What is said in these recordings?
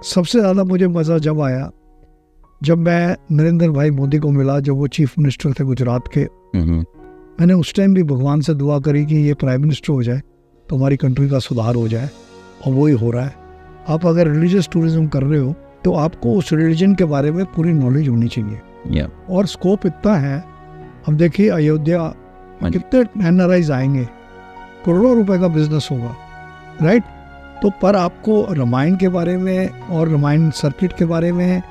सबसे ज़्यादा मुझे मज़ा जब आया जब मैं नरेंद्र भाई मोदी को मिला, जब वो चीफ मिनिस्टर थे गुजरात के। मैंने उस टाइम भी भगवान से दुआ करी कि ये प्राइम मिनिस्टर हो जाए तो हमारी कंट्री का सुधार हो जाए, और वही हो रहा है। आप अगर रिलीजियस टूरिज्म कर रहे हो तो आपको उस रिलीजन के बारे में पूरी नॉलेज होनी चाहिए। और स्कोप इतना है, अब देखिए अयोध्या कितने एनआरआईज आएंगे, करोड़ों रुपए का बिजनेस होगा, राइट। तो पर आपको रामायण के बारे में और रामायण सर्किट के बारे में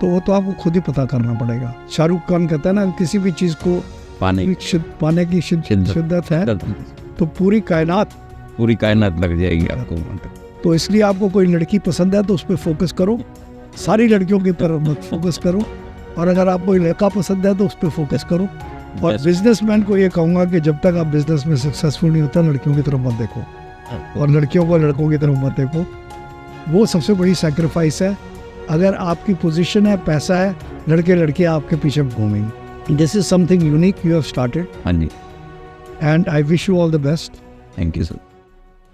तो वो तो आपको खुद ही पता करना पड़ेगा। शाहरुख खान कहता है ना, किसी भी चीज़ को पाने की शिद्दत है तो पूरी कायनात लग जाएगी आपको। तो इसलिए आपको कोई लड़की पसंद है तो उस पर फोकस करो, सारी लड़कियों की तरफ मत फोकस करो। और अगर आपको कोई लड़का पसंद है तो उस पर फोकस करो। और बिजनेसमैन को ये कहूँगा कि जब तक आप बिजनेस में सक्सेसफुल नहीं होता, लड़कियों की तरफ मत देखो और लड़कियों को लड़कों की तरफ मत देखो। वो सबसे बड़ी सैक्रिफाइस है। अगर आपकी पोजीशन है, पैसा है, लड़के लड़के आपके पीछे घूमेंगे। This is something unique you have started. हाँ जी, and I wish you all the best. Thank you sir.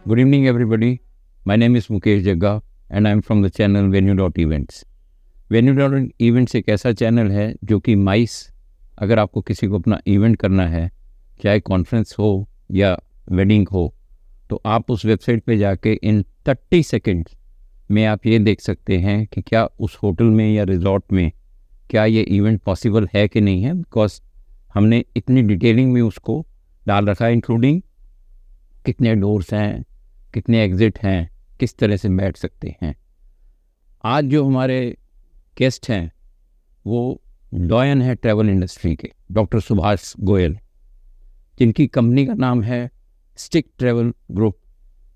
Good evening everybody, my name is Mukesh Jagga and I am from the channel venue.events। venue.events एक ऐसा channel है जो कि माइस, अगर आपको किसी को अपना इवेंट करना है, चाहे कॉन्फ्रेंस हो या वेडिंग हो, तो आप उस वेबसाइट पे जाके इन 30 सेकेंड में आप ये देख सकते हैं कि क्या उस होटल में या रिजॉर्ट में क्या ये इवेंट पॉसिबल है कि नहीं है। बिकॉज हमने इतनी डिटेलिंग में उसको डाल रखा है, इंक्लूडिंग कितने डोर्स हैं, कितने एग्जिट हैं, किस तरह से बैठ सकते हैं। आज जो हमारे गेस्ट हैं वो डॉयन है ट्रैवल इंडस्ट्री के, डॉक्टर सुभाष गोयल, जिनकी कंपनी का नाम है stick travel group,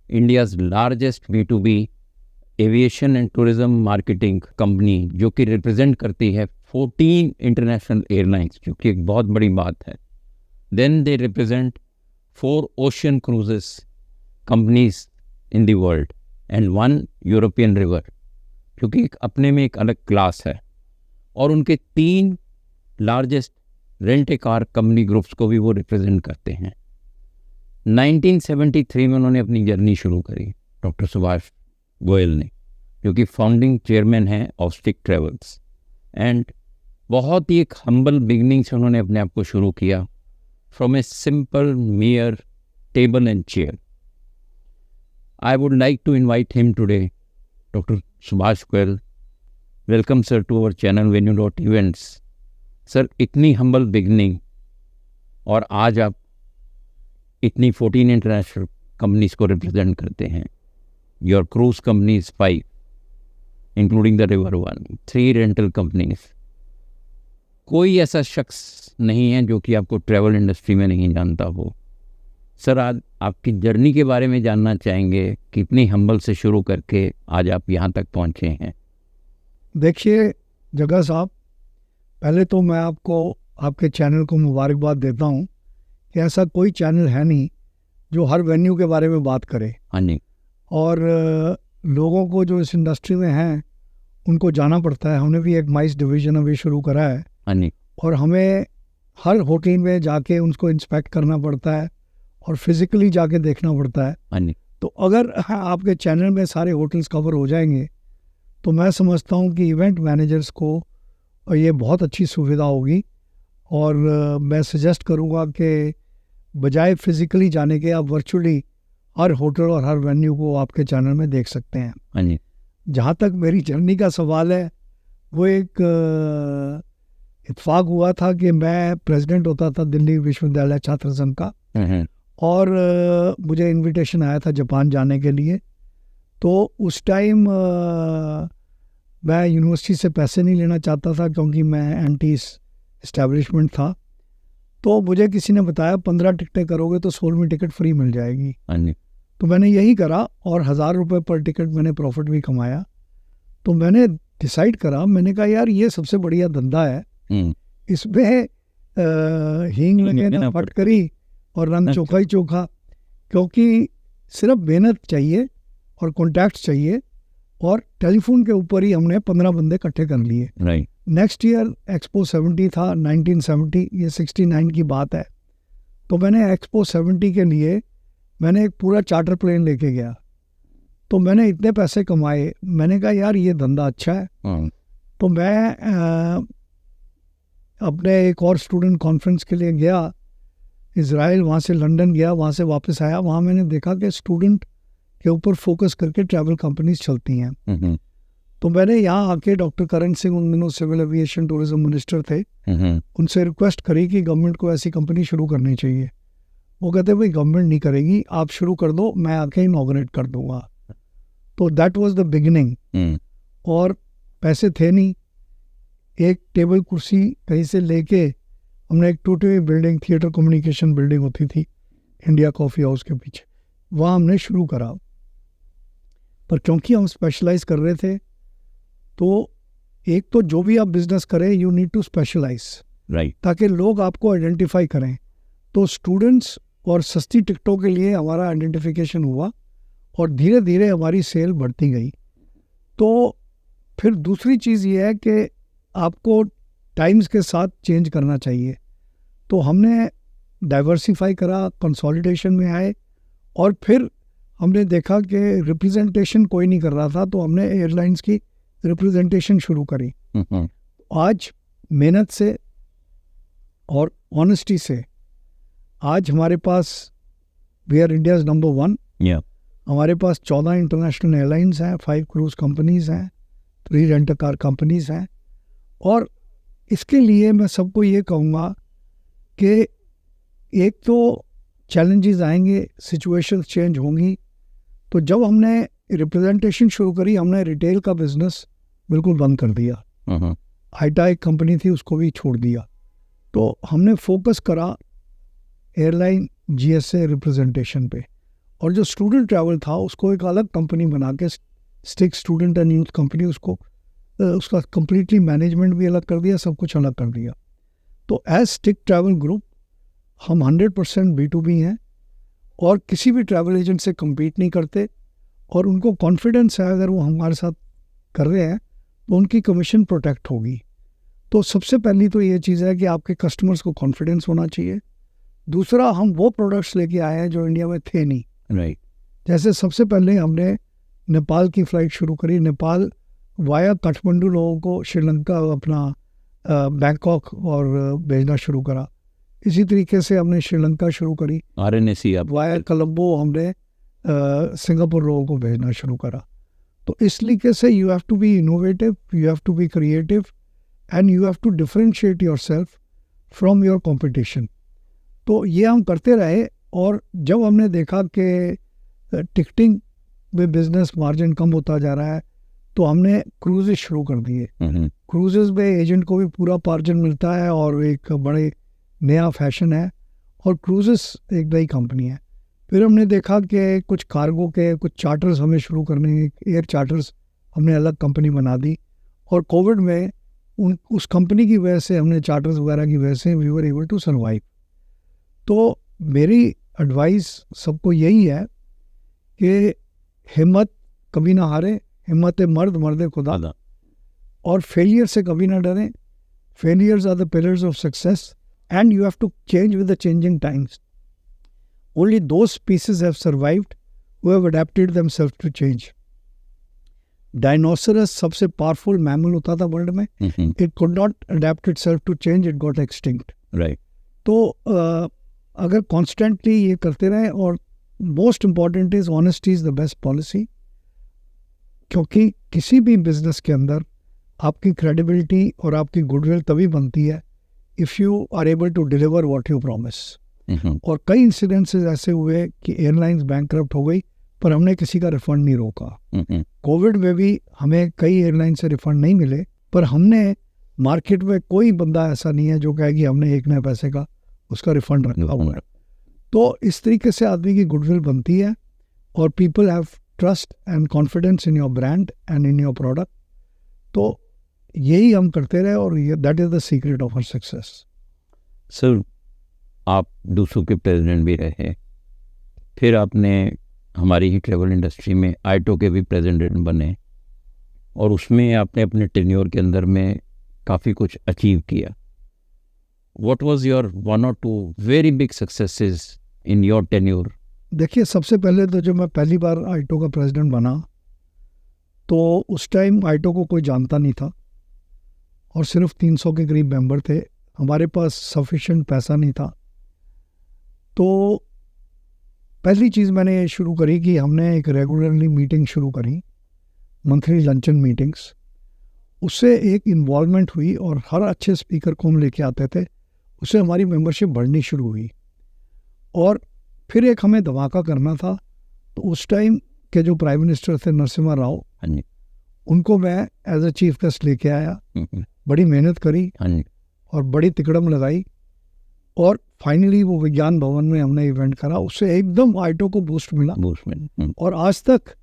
India's largest B2B aviation and tourism marketing company, जो कि रिप्रेजेंट करती है 14 इंटरनेशनल एयरलाइंस, जो कि एक बहुत बड़ी बात है। Then they represent 4 ocean cruises companies in the world and 1 European river, जो कि अपने में एक अलग क्लास है। और उनके 3 largest rent a car company groups को भी वो रिप्रेजेंट करते हैं। 1973 में उन्होंने अपनी जर्नी शुरू करी, डॉक्टर सुभाष गोयल ने, जो कि फाउंडिंग चेयरमैन हैं ऑफ स्टिक ट्रेवल्स। एंड बहुत ही एक हम्बल बिगनिंग से उन्होंने अपने आप को शुरू किया, from a simple mere table and chair. I would like to invite him today, doctor Subhash Goyal. Welcome sir to our channel venue.events। Sir, इतनी हम्बल बिगनिंग और आज आप इतनी 14 इंटरनेशनल कंपनीज को रिप्रेजेंट करते हैं। Your cruise companies 5 including the river 1, 3 rental companies. कोई ऐसा शख्स नहीं है जो कि आपको ट्रैवल इंडस्ट्री में नहीं जानता हो। सर, आज आपकी जर्नी के बारे में जानना चाहेंगे, कितनी हम्बल से शुरू करके आज आप यहाँ तक पहुँचे हैं। देखिए जग्गा साहब, पहले तो मैं आपको आपके चैनल को मुबारकबाद देता हूँ कि ऐसा कोई चैनल है नहीं जो हर वेन्यू के बारे में बात करे। हाँ जी। और लोगों को जो इस इंडस्ट्री में हैं उनको जाना पड़ता है। हमने भी एक माइस डिवीज़न अभी शुरू करा है। हाँ जी। और हमें हर होटल में जाके उनको इंस्पेक्ट करना पड़ता है और फिज़िकली जाके देखना पड़ता है। हाँ जी। तो अगर आपके चैनल में सारे होटल्स कवर हो जाएंगे तो मैं समझता हूँ कि इवेंट मैनेजर्स को ये बहुत अच्छी सुविधा होगी। और मैं सजेस्ट करूँगा कि बजाय फिज़िकली जाने के आप वर्चुअली हर होटल और हर वेन्यू को आपके चैनल में देख सकते हैं। हाँ जी। जहाँ तक मेरी जर्नी का सवाल है, वो एक इत्तेफाक हुआ था कि मैं प्रेसिडेंट होता था दिल्ली विश्वविद्यालय छात्र संघ का, और मुझे इनविटेशन आया था जापान जाने के लिए। तो उस टाइम मैं यूनिवर्सिटी से पैसे नहीं लेना चाहता था क्योंकि मैं एंटी इस्टेब्लिशमेंट था। तो मुझे किसी ने बताया 15 टिकटें करोगे तो 16वीं टिकट फ्री मिल जाएगी। तो मैंने यही करा और 1000 रुपये पर टिकट मैंने प्रॉफिट भी कमाया। तो मैंने डिसाइड करा, मैंने कहा यार ये सबसे बढ़िया धंधा है, इसमें हींग लगे ना फटकरी और रंग चोखा ही चोखा। क्योंकि सिर्फ मेहनत चाहिए और कॉन्टैक्ट चाहिए, और टेलीफोन के ऊपर ही हमने 15 बंदे इकट्ठे कर लिए। नेक्स्ट ईयर एक्सपो 70 था, 1970, ये 69 की बात है। तो मैंने एक्सपो 70 के लिए मैंने एक पूरा चार्टर प्लेन लेके गया तो मैंने इतने पैसे कमाए, मैंने कहा यार ये धंधा अच्छा है। तो मैं अपने एक और स्टूडेंट कॉन्फ्रेंस के लिए गया इज़राइल, वहाँ से लंदन गया, वहाँ से वापस आया। वहाँ मैंने देखा कि स्टूडेंट के ऊपर फोकस करके ट्रैवल कंपनीज चलती हैं। तो मैंने यहाँ आके डॉक्टर करण सिंह, उन दिनों सिविल एविएशन टूरिज्म मिनिस्टर थे, उनसे रिक्वेस्ट करी कि गवर्नमेंट को ऐसी कंपनी शुरू करनी चाहिए। वो कहते भाई गवर्नमेंट नहीं करेगी, आप शुरू कर दो, मैं आके इनॉग्रेट कर दूंगा। तो दैट वाज द बिगिनिंग। और पैसे थे नहीं, एक टेबल कुर्सी कहीं से लेके हमने एक टूटी हुई बिल्डिंग, थिएटर कम्युनिकेशन बिल्डिंग होती थी इंडिया कॉफ़ी हाउस के पीछे, वहाँ हमने शुरू करा। पर क्योंकि हम स्पेशलाइज कर रहे थे, तो एक तो जो भी आप बिजनेस करें you need to specialise, right, ताकि लोग आपको आइडेंटिफाई करें। तो स्टूडेंट्स और सस्ती टिकटों के लिए हमारा आइडेंटिफिकेशन हुआ और धीरे धीरे हमारी सेल बढ़ती गई। तो फिर दूसरी चीज़ ये है कि आपको टाइम्स के साथ चेंज करना चाहिए। तो हमने डाइवर्सिफाई करा, कंसोलिडेशन में आए, और फिर हमने देखा कि रिप्रेजेंटेशन कोई नहीं कर रहा था, तो हमने एयरलाइंस की रिप्रेजेंटेशन शुरू करी। आज मेहनत से और ऑनेस्टी से आज हमारे पास वी आर इंडियाज नंबर 1। हमारे पास 14 इंटरनेशनल एयरलाइंस हैं, 5 क्रूज कंपनीज हैं, 3 रेंट कार कंपनीज हैं। और इसके लिए मैं सबको ये कहूँगा कि एक तो चैलेंजेस आएंगे, सिचुएशंस चेंज होंगी। तो जब हमने रिप्रेजेंटेशन शुरू करी, हमने रिटेल का बिजनेस बिल्कुल बंद कर दिया। आईटा एक कंपनी थी, उसको भी छोड़ दिया। तो हमने फोकस करा एयरलाइन जीएसए रिप्रेजेंटेशन पे, और जो स्टूडेंट ट्रैवल था उसको एक अलग कंपनी बना के, stick student and youth company, उसका कंप्लीटली मैनेजमेंट भी अलग कर दिया, सब कुछ अलग कर दिया। तो एज स्टिक ट्रैवल ग्रुप हम 100% B2B हैं और किसी भी ट्रैवल एजेंट से कम्पीट नहीं करते, और उनको कॉन्फिडेंस है अगर वो हमारे साथ कर रहे हैं तो उनकी कमीशन प्रोटेक्ट होगी। तो सबसे पहली तो ये चीज़ है कि आपके कस्टमर्स को कॉन्फिडेंस होना चाहिए। दूसरा, हम वो प्रोडक्ट्स लेके आए हैं जो इंडिया में थे नहीं, राइट। जैसे सबसे पहले हमने नेपाल की फ़्लाइट शुरू करी। नेपाल वाया काठमांडू लोगों को श्रीलंका, अपना बैंकॉक और भेजना शुरू करा। इसी तरीके से हमने श्रीलंका शुरू करी, RNAC आप वाया कोलंबो हमने सिंगापुर लोगों को भेजना शुरू करा। तो इस तरीके से you have to be innovative, you have to be creative, and you have to differentiate yourself from your competition. तो ये हम करते रहे, और जब हमने देखा कि टिकटिंग में बिजनेस मार्जिन कम होता जा रहा है, तो हमने क्रूजेस शुरू कर दिए। क्रूजेस में एजेंट को भी पूरा मार्जिन मिलता है और एक बड़े नया फैशन है, और क्रूजेस एक नई कंपनी है। फिर हमने देखा कि कुछ कार्गो के कुछ चार्टर्स हमें शुरू करने, एयर चार्टर्स हमने अलग कंपनी बना दी, और कोविड में उस कंपनी की वजह से, हमने चार्टर्स वगैरह की वजह से we were able to survive. तो मेरी एडवाइस सबको यही है कि हिम्मत कभी ना हारे, हिम्मत मर्द मर्द खुदा, और फेलियर से कभी ना डरें। Failures are the pillars of success, and you have to change with the changing times. Only those species have survived who have adapted themselves to change. Dinosaurs सबसे powerful mammal होता था वर्ल्ड में, it could not adapt itself to change, it got extinct. Right. तो अगर constantly ये करते रहें, और most important is honesty is the best policy, क्योंकि किसी भी बिजनेस के अंदर आपकी credibility और आपकी goodwill तभी बनती है if you are able to deliver what you promise. और कई इंसिडेंसेस ऐसे हुए कि एयरलाइंस बैंकरप्ट हो गई, पर हमने किसी का रिफंड नहीं रोका। कोविड में भी हमें कई एयरलाइन से रिफंड नहीं मिले, पर हमने मार्केट में कोई बंदा ऐसा नहीं है जो कहे कि हमने एक नए पैसे का उसका रिफंड रखा हुआ है। तो इस तरीके से आदमी की गुडविल बनती है, और people have trust and confidence in your brand and in your product. तो यही हम करते रहे, और ये that is the secret of our success. Sir, आप डूसू के प्रेसिडेंट भी रहे, फिर आपने हमारी ही ट्रैवल इंडस्ट्री में आइटो के भी प्रेसिडेंट बने, और उसमें आपने अपने टेन्योर के अंदर में काफ़ी कुछ अचीव किया। What was your 1 or 2 very big successes in your tenure देखिए, सबसे पहले तो जब मैं पहली बार आईटो का प्रेसिडेंट बना तो उस टाइम आईटो को कोई जानता नहीं था और सिर्फ 300 के करीब मेंबर थे। हमारे पास सफिशिएंट पैसा नहीं था। तो पहली चीज़ मैंने शुरू करी कि हमने एक रेगुलरली मीटिंग शुरू करी, मंथली लंचन मीटिंग्स। उससे एक इन्वॉल्वमेंट हुई और हर अच्छे स्पीकर को हम लेके आते थे, उससे हमारी मेंबरशिप बढ़नी शुरू हुई। और फिर एक हमें धमाका करना था, तो उस टाइम के जो प्राइम मिनिस्टर थे नरसिम्हा राव, उनको मैं एज ए चीफ गेस्ट लेके आया। बड़ी मेहनत करी और बड़ी तिकड़म लगाई और फाइनली वो विज्ञान भवन में हमने इवेंट करा। उससे एकदम आईटो को बूस्ट मिला। और आज तक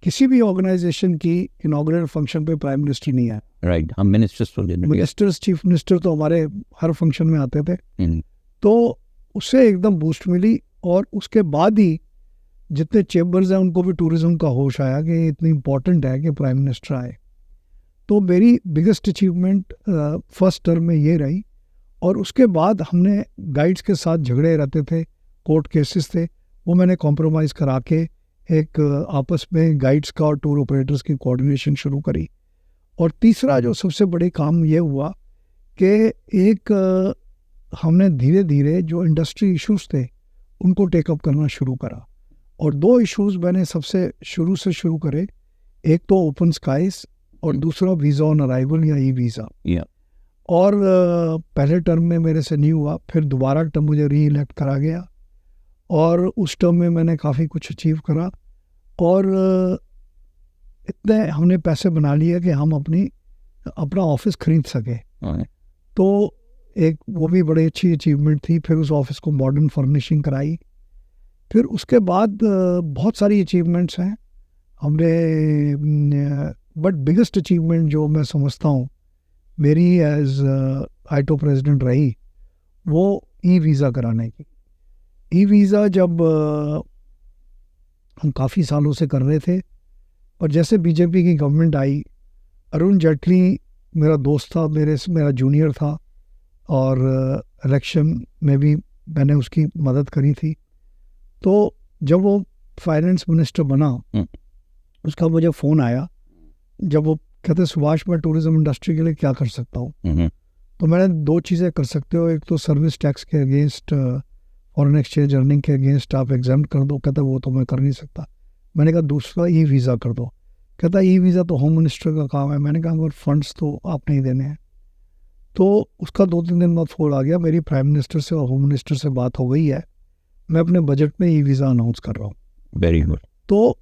किसी भी ऑर्गेनाइजेशन की इनॉग्रेट फंक्शन पे प्राइम मिनिस्टर नहीं आया। राइट, हम मिनिस्टर्स चीफ मिनिस्टर तो हमारे हर फंक्शन में आते थे। तो उससे एकदम बूस्ट मिली और उसके बाद ही जितने चेंबर्स हैं उनको भी टूरिज्म का होश आया कि इतनी इम्पोर्टेंट है कि प्राइम मिनिस्टर आए। तो मेरी बिगेस्ट अचीवमेंट फर्स्ट टर्म में ये रही। और उसके बाद हमने गाइड्स के साथ झगड़े रहते थे, कोर्ट केसेस थे, वो मैंने कॉम्प्रोमाइज़ करा के एक आपस में गाइड्स का और टूर ऑपरेटर्स की कोऑर्डिनेशन शुरू करी। और तीसरा जो सबसे बड़े काम ये हुआ कि एक हमने धीरे धीरे जो इंडस्ट्री इश्यूज थे उनको टेकअप करना शुरू करा। और 2 इश्यूज मैंने सबसे शुरू से शुरू करे, एक तो ओपन स्काइज और दूसरा वीज़ा ऑन अराइवल या ई वीज़ा। और पहले टर्म में मेरे से नहीं हुआ, फिर दोबारा टर्म मुझे री इलेक्ट करा गया और उस टर्म में मैंने काफ़ी कुछ अचीव करा। और इतने हमने पैसे बना लिए कि हम अपना ऑफिस खरीद सके। तो एक वो भी बड़ी अच्छी अचीवमेंट थी। फिर उस ऑफिस को मॉडर्न फर्निशिंग कराई। फिर उसके बाद बहुत सारी अचीवमेंट्स हैं हमने। बट बिगेस्ट अचीवमेंट जो मैं समझता हूँ मेरी एज आईटो प्रेसिडेंट रही, वो ई वीज़ा कराने की। ई वीज़ा जब हम काफ़ी सालों से कर रहे थे, और जैसे बीजेपी की गवर्नमेंट आई, अरुण जेटली मेरा दोस्त था, मेरा जूनियर था और इलेक्शन में भी मैंने उसकी मदद करी थी। तो जब वो फाइनेंस मिनिस्टर बना, उसका मुझे फ़ोन आया, जब वो कहते सुभाष मैं टूरिज्म इंडस्ट्री के लिए क्या कर सकता हूँ। तो मैंने 2 चीज़ें कर सकते हो, एक तो सर्विस टैक्स के अगेंस्ट, फॉरेन एक्सचेंज अर्निंग के अगेंस्ट आप एग्जाम्प्ट कर दो। कहता वो तो मैं कर नहीं सकता। मैंने कहा दूसरा ई वीज़ा कर दो। कहता ई वीज़ा तो होम मिनिस्टर का काम है। मैंने कहा अगर फंड्स तो आप नहीं देने हैं। तो उसका 2-3 दिन बाद फोन आ गया, मेरी प्राइम मिनिस्टर से और होम मिनिस्टर से बात हो गई है, मैं अपने बजट में ई वीज़ा अनाउंस कर रहा हूँ। Very good. तो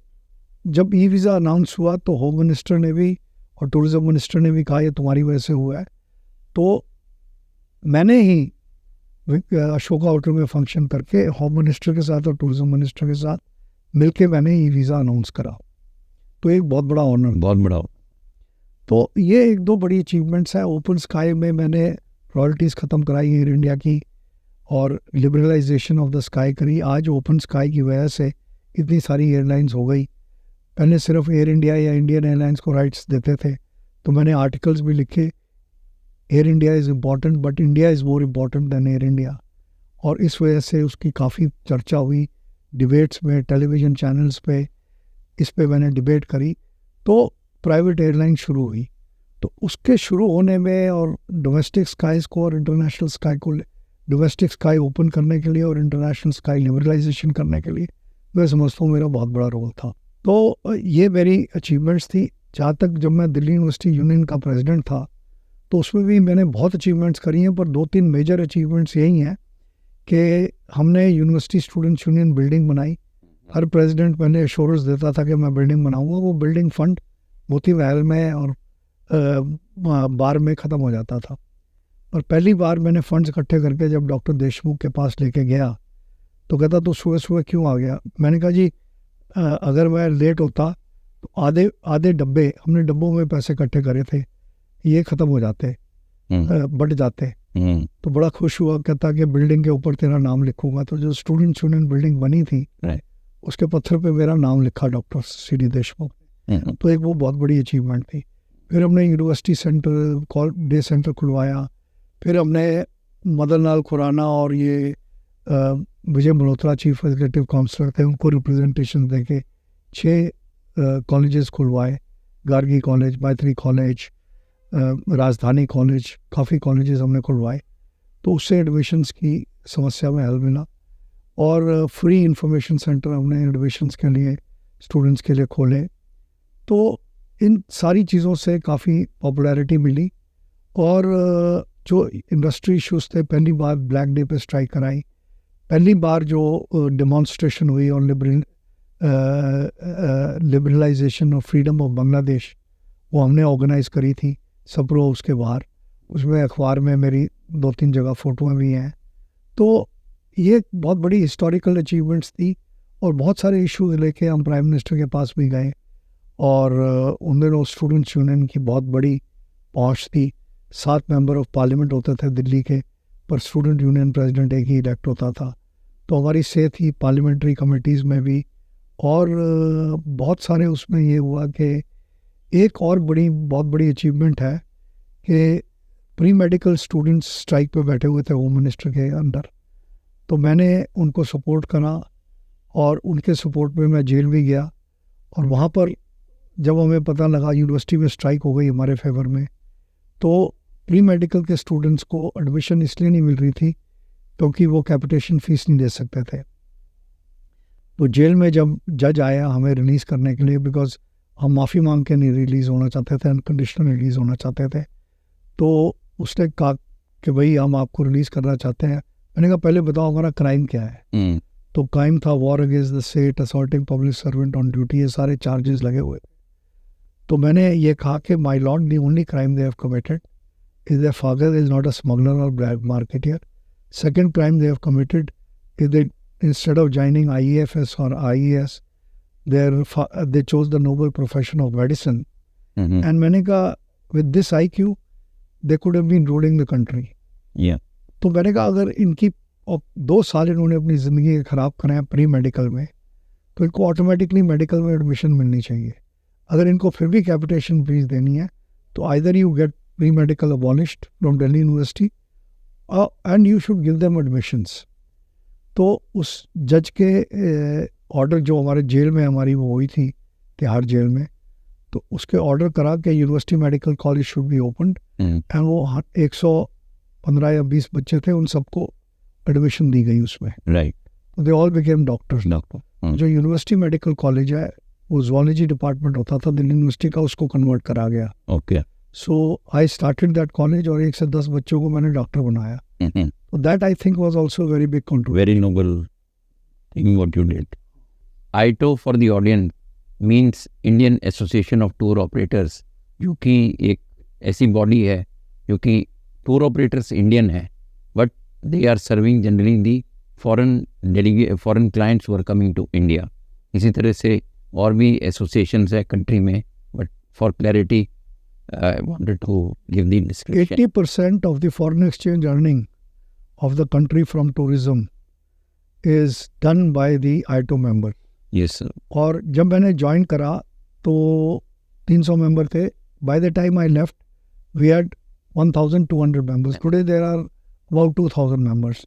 जब ई वीज़ा अनाउंस हुआ तो होम मिनिस्टर ने भी और टूरिज्म मिनिस्टर ने भी कहा ये तुम्हारी वजह से हुआ है। तो मैंने ही अशोका होटल में फंक्शन करके होम मिनिस्टर के साथ और टूरिज्म मिनिस्टर के साथ मिलके मैंने ई वीज़ा अनाउंस करा। तो एक बहुत बड़ा ऑनर, बहुत बड़ा। तो ये 1-2 बड़ी अचीवमेंट्स हैं। ओपन स्काई में मैंने रॉयल्टीज़ ख़त्म कराई एयर इंडिया की और लिबरलाइजेशन ऑफ द स्काई करी। आज ओपन स्काई की वजह से इतनी सारी एयरलाइंस हो गई। पहले सिर्फ एयर इंडिया या इंडियन एयरलाइंस को राइट्स देते थे, तो मैंने आर्टिकल्स भी लिखे, air India is important but India is more important than air India. और इस वजह से उसकी काफ़ी चर्चा हुई डिबेट्स में, टेलीविज़न चैनल्स पे, इस पे मैंने डिबेट करी। तो प्राइवेट एयरलाइन शुरू हुई। तो उसके शुरू होने में और डोमेस्टिक स्काइज़ को और इंटरनेशनल स्काई को, डोमेस्टिक स्काई ओपन करने के लिए और इंटरनेशनल स्काई लिबरलाइजेशन करने के लिए मैं समझता हूँ मेरा बहुत बड़ा रोल था। तो ये मेरी अचीवमेंट्स थी। जहाँ तक जब मैं दिल्ली यूनिवर्सिटी यूनियन का प्रेसिडेंट था तो उसमें भी मैंने बहुत अचीवमेंट्स करी हैं, पर 2-3 मेजर अचीवमेंट्स यही हैं कि हमने यूनिवर्सिटी स्टूडेंट्स यूनियन बिल्डिंग बनाई। हर प्रेसिडेंट पहले एश्योरेंस देता था कि मैं बिल्डिंग बनाऊंगा, वो बिल्डिंग फंड मोती महल में और बार में ख़त्म हो जाता था। और पहली बार मैंने फंड्स इकट्ठे करके जब डॉक्टर देशमुख के पास लेके गया तो कहता तो सुबह सुबह क्यों आ गया। मैंने कहा जी अगर मैं लेट होता तो आधे डब्बे, हमने डब्बों में पैसे इकट्ठे करे थे, ये ख़त्म हो जाते, बट जाते। तो बड़ा खुश हुआ, कहता कि बिल्डिंग के ऊपर तेरा नाम लिखूंगा। तो जो स्टूडेंट यूनियन बिल्डिंग बनी थी उसके पत्थर पे मेरा नाम लिखा डॉक्टर सी.डी. देशमुख। तो एक वो बहुत बड़ी अचीवमेंट थी। फिर हमने यूनिवर्सिटी सेंटर डे सेंटर खुलवाया। फिर हमने मदन लाल खुराना और ये Vijay Malhotra chief executive counsellor थे, उनको रिप्रेजेंटेशन देके 6 कॉलेजेस खुलवाए, गार्गी कॉलेज, मैत्री कॉलेज, राजधानी कॉलेज, काफ़ी कॉलेजेस हमने खुलवाए। तो उससे एडमिशन्स की समस्या में हल मिला। और फ्री इंफॉर्मेशन सेंटर हमने एडमिशन्स के लिए, स्टूडेंट्स के लिए खोले। तो इन सारी चीज़ों से काफ़ी पॉपुलैरिटी मिली। और जो इंडस्ट्री इशूज़ थे, पहली बार ब्लैक डे पे स्ट्राइक कराई, पहली बार जो डेमॉन्स्ट्रेशन हुई on liberalisation of freedom of Bangladesh, वो हमने ऑर्गेनाइज़ करी थी सप्रो उसके बाहर। उसमें अखबार में मेरी 2-3 जगह फ़ोटोएँ भी हैं। तो ये बहुत बड़ी हिस्टोरिकल अचीवमेंट्स थी। और बहुत सारे इश्यूज लेके हम प्राइम मिनिस्टर के पास भी गए। और उन दिनों स्टूडेंट्स यूनियन की बहुत बड़ी पहुंच थी। 7 मेंबर ऑफ पार्लियामेंट होते थे दिल्ली के, पर स्टूडेंट यूनियन प्रेसिडेंट एक ही इलेक्ट होता था। तो हमारी से थी पार्लियामेंट्री कमेटीज़ में भी। और बहुत सारे उसमें ये हुआ कि एक और बहुत बड़ी अचीवमेंट है कि प्री मेडिकल स्टूडेंट्स स्ट्राइक पे बैठे हुए थे होम मिनिस्टर के अंडर। तो मैंने उनको सपोर्ट करा और उनके सपोर्ट में मैं जेल भी गया। और वहाँ पर जब हमें पता लगा यूनिवर्सिटी में स्ट्राइक हो गई हमारे फेवर में, तो प्री मेडिकल के स्टूडेंट्स को एडमिशन इसलिए नहीं मिल रही थी क्योंकि वो कैपिटेशन फीस नहीं दे सकते थे। तो जेल में जब जज आया हमें रिलीज़ करने के लिए, बिकॉज हम माफ़ी मांग के नहीं रिलीज़ होना चाहते थे, अनकंडीशनल रिलीज़ होना चाहते थे, तो उसने कहा कि भाई हम आपको रिलीज़ करना चाहते हैं। मैंने कहा पहले बताओ हमारा क्राइम क्या है। तो क्राइम था war against the state, assaulting public servant on duty, ये सारे चार्जेस लगे हुए। तो मैंने ये कहा कि my lord, the only crime they have committed is their father is not a smuggler और black marketeer. Second crime they have committed is that instead of joining IAFS और IAS they chose the noble profession of medicine. And मैंने कहा with this IQ they could have been ruling the country. तो मैंने कहा अगर इनकी 2 साल इन्होंने अपनी ज़िंदगी ख़राब कराया प्री मेडिकल में, तो इनको ऑटोमेटिकली मेडिकल में एडमिशन मिलनी चाहिए। अगर इनको फिर भी कैपिटेशन फीस देनी है तो either you get pre medical abolished from Delhi university and you should give them admissions. तो उस जज के ऑर्डर जो हमारे जेल में हमारी वो हुई थी तिहाड़ जेल में, तो उसके ऑर्डर करा कि university medical college should be opened. And वो 115 या 20 बच्चे थे, उन सबको एडमिशन दी गई उसमें। Right. They all became doctors. जो यूनिवर्सिटी मेडिकल कॉलेज है वो ज़ूलॉजी डिपार्टमेंट होता था दिल्ली यूनिवर्सिटी का, उसको कन्वर्ट करा गया। Okay. So I started that college और 1 से 10 बच्चों को मैंने डॉक्टर बनाया। So that I think was also a very big contribution. Very noble thing what you did. ITO for the audience means Indian Association of Tour Operators, जो कि एक ऐसी बॉडी है जो कि टूर ऑपरेटर्स इंडियन है, but they are serving generally the foreign clients who are coming to India. इसी तरह से और भी एसोसिएशंस है कंट्री में, but for clarity I wanted to give the description. 80% of the foreign exchange earning of the country from tourism is done by the ITO member. Yes, sir. और जब मैंने ज्वाइन करा तो 300 मेंबर थे. By the time I left, we had 1,200 members. Today there are about 2,000 members.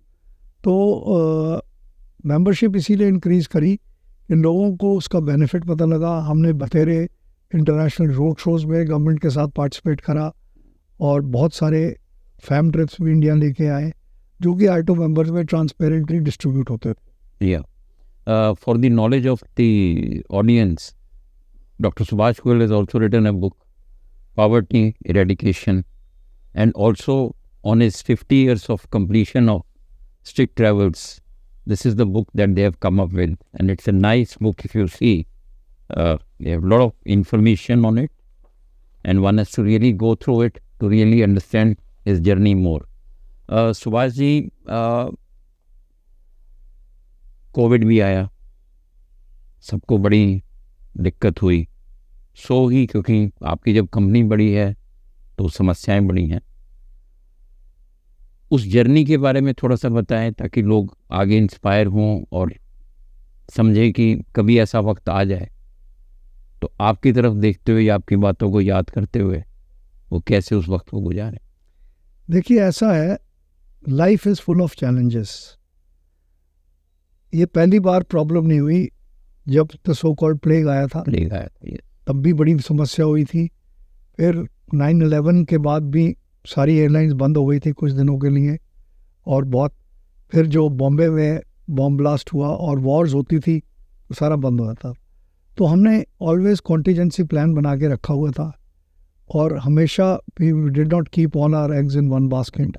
तो membership इसीलिए increase करी कि लोगों को उसका बेनिफिट पता लगा। हमने बतेरे इंटरनेशनल रोड शोज़ में गवर्नमेंट के साथ पार्टिसिपेट करा और बहुत सारे फैम ट्रिप्स भी इंडिया लेके आए जो कि ITO मेंबर्स में ट्रांसपेरेंटली डिस्ट्रीब्यूट होते थे। For the knowledge of the audience, Dr. Subhash Goyal has also written a book, Poverty Eradication, and also on his 50 years of completion of Strict Travels. This is the book that they have come up with, and it's a nice book if you see. They have a lot of information on it, and one has to really go through it to really understand his journey more. Subhash ji, Covid भी आया, सबको बड़ी दिक्कत हुई, सो ही क्योंकि आपकी जब company बड़ी है तो समस्याएं बड़ी हैं। उस जर्नी के बारे में थोड़ा सा बताएं ताकि लोग आगे इंस्पायर हों और समझें कि कभी ऐसा वक्त आ जाए तो आपकी तरफ देखते हुए या आपकी बातों को याद करते हुए वो कैसे उस वक्त को गुजारें। देखिए ऐसा है, life is full of challenges ये पहली बार प्रॉब्लम नहीं हुई, जब द सो कॉल्ड प्लेग आया था प्लेग आया था ये। तब भी बड़ी समस्या हुई थी। फिर 9/11 के बाद भी सारी एयरलाइंस बंद हो गई थी कुछ दिनों के लिए, और बहुत, फिर जो बॉम्बे में बॉम्ब ब्लास्ट हुआ और वॉर्स होती थी तो सारा बंद हुआ था। तो हमने ऑलवेज कॉन्टीजेंसी प्लान बना के रखा हुआ था, और हमेशा we did not keep all our eggs in one basket.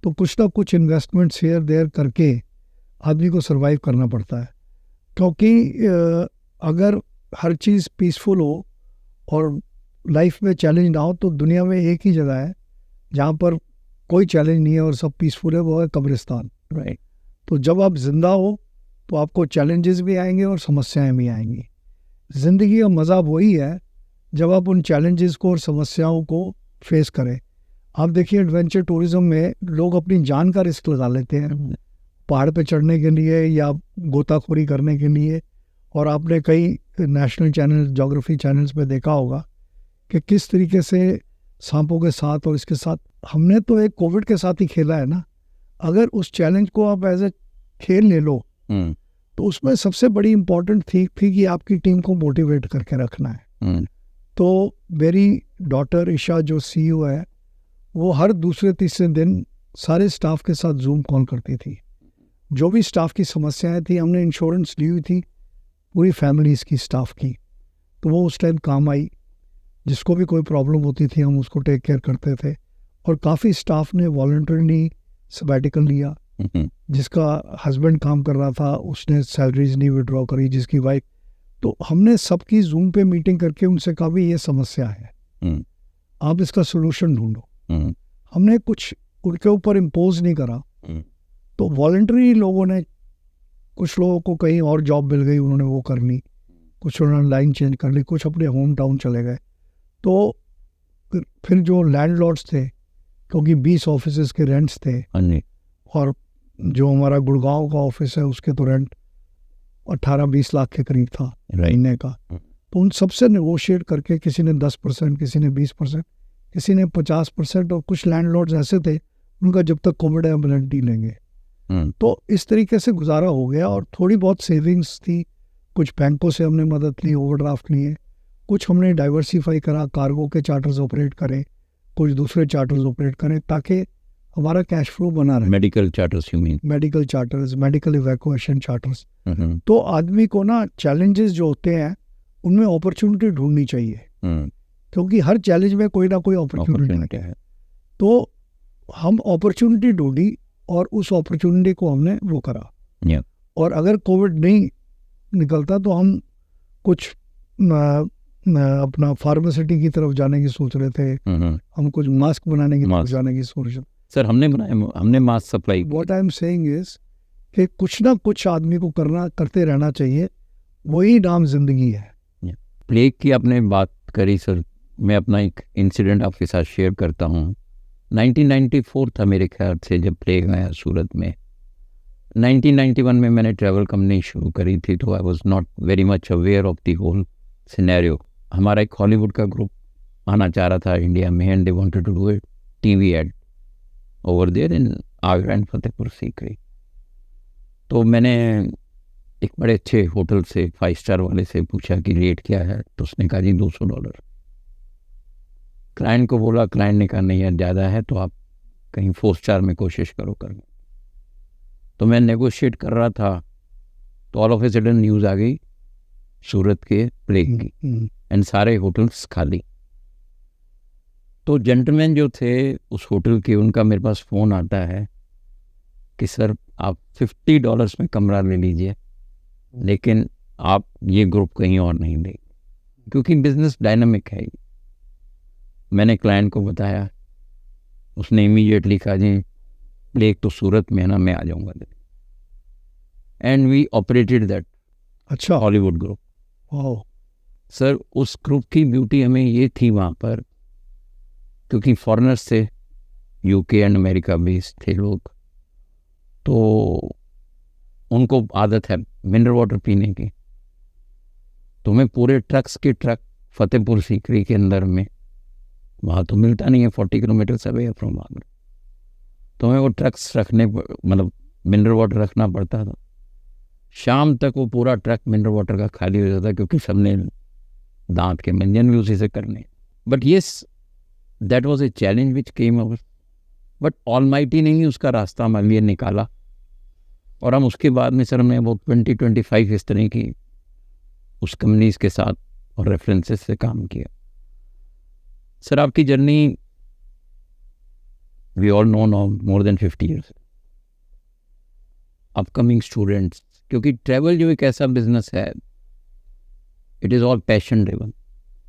तो कुछ ना कुछ इन्वेस्टमेंट्स हियर देयर करके आदमी को सर्वाइव करना पड़ता है, क्योंकि अगर हर चीज़ पीसफुल हो और लाइफ में चैलेंज ना हो, तो दुनिया में एक ही जगह है जहाँ पर कोई चैलेंज नहीं है और सब पीसफुल है, वो है कब्रिस्तान। राइट। तो जब आप जिंदा हो तो आपको चैलेंजेस भी आएंगे और समस्याएं भी आएंगी। ज़िंदगी का मज़ा वही है जब आप उन चैलेंजेस को और समस्याओं को फेस करें। आप देखिए एडवेंचर टूरिज्म में लोग अपनी जान का रिस्क लगा लेते हैं पहाड़ पे चढ़ने के लिए या गोताखोरी करने के लिए, और आपने कई नेशनल चैनल, ज्योग्राफी चैनल्स पे देखा होगा कि किस तरीके से सांपों के साथ और इसके साथ, हमने तो एक कोविड के साथ ही खेला है ना। अगर उस चैलेंज को आप एज ए खेल ले लो तो उसमें सबसे बड़ी इम्पोर्टेंट थी कि आपकी टीम को मोटिवेट करके रखना है। तो मेरी डॉटर ईशा जो CEO है, वो हर दूसरे तीसरे दिन सारे स्टाफ के साथ जूम कॉल करती थी। जो भी स्टाफ की समस्याएं थी, हमने इंश्योरेंस ली हुई थी पूरी फैमिलीज़ की, स्टाफ की, तो वो उस टाइम काम आई। जिसको भी कोई प्रॉब्लम होती थी हम उसको टेक केयर करते थे, और काफ़ी स्टाफ ने वॉलंटरली सबैटिकल लिया। जिसका हस्बैंड काम कर रहा था उसने सैलरीज नहीं विड्रॉ करी, जिसकी वाइफ, तो हमने सबकी जूम पे मीटिंग करके उनसे कहा भी ये समस्या है, आप इसका सोल्यूशन ढूंढो। हमने कुछ उनके ऊपर इम्पोज नहीं करा। तो वॉलंटरी लोगों ने, कुछ लोगों को कहीं और जॉब मिल गई, उन्होंने वो कर ली, कुछ उन्होंने लाइन चेंज कर ली, कुछ अपने होम टाउन चले गए। तो फिर जो लैंडलॉर्ड्स थे, क्योंकि 20 ऑफिसेज के रेंट्स थे, और जो हमारा गुड़गांव का ऑफिस है उसके तो रेंट 18-20 लाख के करीब था महीने का। तो उन सबसे नेगोशिएट करके किसी ने 10%, किसी ने 20%, किसी ने 50%, और कुछ लैंडलॉर्ड्स ऐसे थे उनका जब तक कोविड है हम रेंट नहीं लेंगे। तो इस तरीके से गुजारा हो गया, और थोड़ी बहुत सेविंग्स थी, कुछ बैंकों से हमने मदद ली, ओवरड्राफ्ट लिए, कुछ हमने डाइवर्सिफाई करा, कार्गो के चार्टर्स ऑपरेट करें, कुछ दूसरे चार्टर्स ऑपरेट करें, ताकि हमारा कैश फ्लो बना रहे। Medical charters, you mean? Medical charters, medical evacuation charters. तो आदमी को ना चैलेंजेस जो होते हैं उनमें अपॉर्चुनिटी ढूंढनी चाहिए, क्योंकि हर चैलेंज में कोई ना कोई अपॉर्चुनिटी है। तो हम अपॉर्चुनिटी ढूंढी और उस अपॉर्चुनिटी को हमने वो करा। और अगर कोविड नहीं निकलता तो हम कुछ अपना फार्मासिटी की तरफ जाने की सोच रहे थे, हम कुछ मास्क बनाने की तरफ जाने की सोच रहे थे। सर हमने mask supply. What I am saying is कि कुछ ना कुछ आदमी को करते रहना चाहिए, वही नाम जिंदगी है। प्लेग की आपने बात करी सर, मैं अपना एक इंसिडेंट आपके साथ शेयर करता हूँ। 1994 था मेरे ख्याल से जब प्लेग आया सूरत में। 1991 में मैंने ट्रैवल कंपनी शुरू करी थी, तो I was not very much aware of the whole scenario. हमारा एक हॉलीवुड का ग्रुप आना चाह रहा था इंडिया में, and they wanted to do a TV ad over there in Agra and Fatehpur Sikri. तो मैंने एक बड़े अच्छे होटल से, 5 स्टार वाले से पूछा कि रेट क्या है, तो उसने कहा जी $200। क्लाइंट को बोला, क्लाइंट ने कहा नहीं यार ज़्यादा है, तो आप कहीं 4 स्टार में कोशिश करो करने। तो मैं नेगोशिएट कर रहा था, तो all of a sudden news आ गई सूरत के प्लेग की, एंड सारे होटल्स खाली। तो जेंटलमैन जो थे उस होटल के, उनका मेरे पास फ़ोन आता है कि सर आप $50 में कमरा ले लीजिए, लेकिन आप ये ग्रुप कहीं और नहीं देंगे, क्योंकि बिजनेस डायनामिक है। मैंने क्लाइंट को बताया, उसने इमीडिएटली कहा जी प्लेग तो सूरत में है ना, मैं आ जाऊँगा। एंड वी ऑपरेटेड दैट अच्छा हॉलीवुड ग्रुप। वाह सर उस ग्रुप की ब्यूटी हमें ये थी वहाँ पर, क्योंकि फॉरेनर्स थे, यूके एंड अमेरिका बेस्ड थे लोग, तो उनको आदत है मिनरल वाटर पीने की। तो मैं पूरे ट्रक्स के ट्रक फतेहपुर सीकरी के अंदर में, वहाँ तो मिलता नहीं है, 40 किलोमीटर अवे फ्रॉम आगरा, तो मैं वो ट्रक्स रखने, मतलब मिनरल वाटर रखना पड़ता था। शाम तक वो पूरा ट्रक मिनरल वाटर का खाली हो जाता, क्योंकि सबने दांत के मंजन भी उसी से करने। But yes, that was a challenge which came our, but almighty ने ही उसका रास्ता हमारे लिए निकाला। और हम उसके बाद में सर हमने वो 20-25 इस तरह की उस कंपनीज के साथ और रेफरेंसेस से काम किया। सर आपकी journey we all know now more than 50 years. Upcoming students, क्योंकि ट्रैवल जो एक ऐसा बिजनेस है, it is all passion driven.